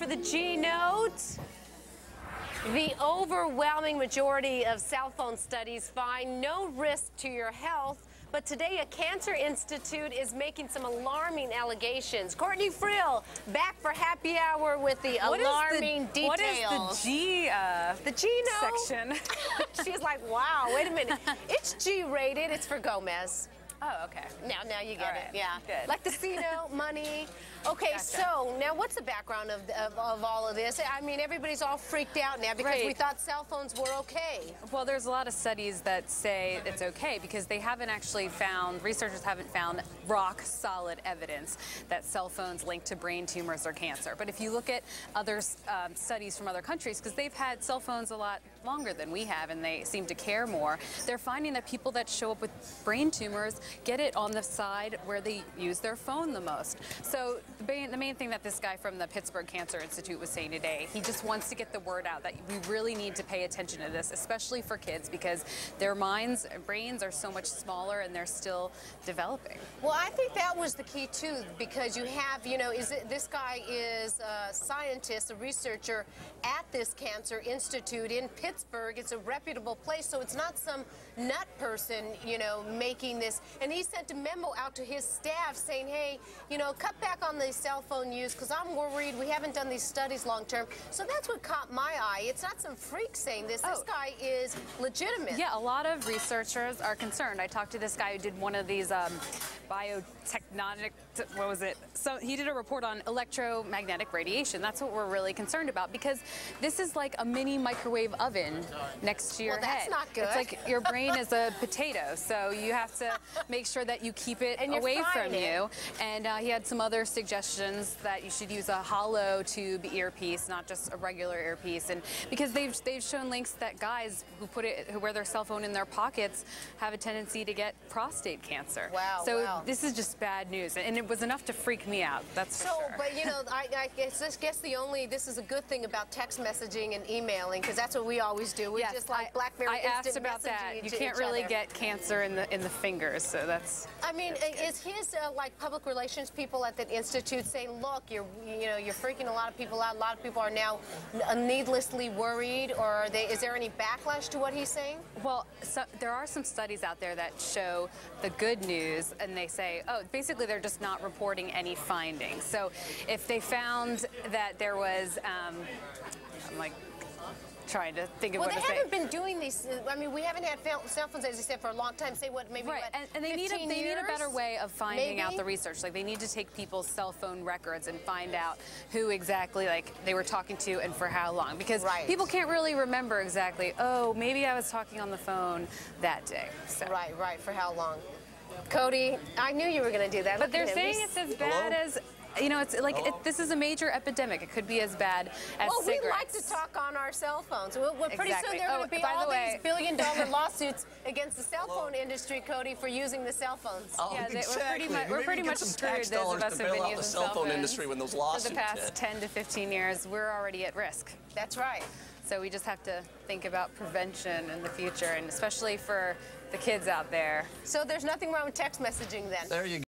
for the G Note. The overwhelming majority of cell phone studies find no risk to your health, but today a cancer institute is making some alarming allegations. Courtney Friel back for happy hour with the alarming details. What is the G Note section? She's like, wow, wait a minute. It's G-rated. It's for Gomez. Oh, okay. Now you get it. Yeah. Good. Like the C-Note, money. Okay, Gotcha. So now what's the background of all of this? I mean, everybody's all freaked out now because we thought cell phones were okay. Well, there's a lot of studies that say it's okay because they haven't actually found, researchers haven't found rock solid evidence that cell phones link to brain tumors or cancer. But if you look at other studies from other countries, because they've had cell phones a lot longer than we have and they seem to care more, they're finding that people that show up with brain tumors get it on the side where they use their phone the most. So the main thing that this guy from the Pittsburgh Cancer Institute was saying today, he just wants to get the word out that we really need to pay attention to this, especially for kids, because their minds and brains are so much smaller and they're still developing. Well, I think that was the key too, because you have, this guy is a scientist, a researcher at this cancer institute in Pittsburgh. It's a reputable place, so it's not some nut person, making this. And he sent a memo out to his staff saying, hey, cut back on the cell phone use because I'm worried. We haven't done these studies long term. So that's what caught my eye. It's not some freak saying this. This guy is legitimate. Yeah, a lot of researchers are concerned. I talked to this guy who did one of these biotechnologic, what was it? So he did a report on electromagnetic radiation. That's what we're really concerned about because this is like a mini microwave oven next to your head. That's not good. It's like your brain is a potato, so you have to make sure that you keep it away from you. And he had some other suggestions that you should use a hollow tube earpiece, not just a regular earpiece. And because they've shown links that guys who wear their cell phone in their pockets have a tendency to get prostate cancer. Wow. So this is just bad news, and it was enough to freak me out. That's for sure. But I guess this is a good thing about text messaging and emailing because that's what we always do. We just like BlackBerry. I asked about that. You can't really get cancer in the fingers, so that's. I mean, is his like public relations people at that institute saying, look, you're freaking a lot of people out. A lot of people are now needlessly worried, or is there any backlash to what he's saying? Well, there are some studies out there that show the good news, and they say, basically they're just not reporting any findings. So if they found that there was, I'm like trying to think of what to say. Well, they haven't been doing these. I mean, we haven't had cell phones, as you said, for a long time. Say what, maybe what, and they need a better way of finding out the research. Like they need to take people's cell phone records and find out who exactly they were talking to and for how long. Because people can't really remember exactly. Oh, maybe I was talking on the phone that day. So. Right. For how long? Cody, I knew you were going to do that. But they're saying it's as bad as. It's like this is a major epidemic. It could be as bad as cigarettes. We like to talk on our cell phones. Pretty soon there are going to be all these billion-dollar lawsuits against the cell phone industry, Cody, for using the cell phones. We're pretty much screwed. Those of us who've been using cell phone industry when those lawsuits for the past 10 to 15 years. We're already at risk. That's right. So we just have to think about prevention in the future, and especially for the kids out there. So there's nothing wrong with text messaging then? There you go.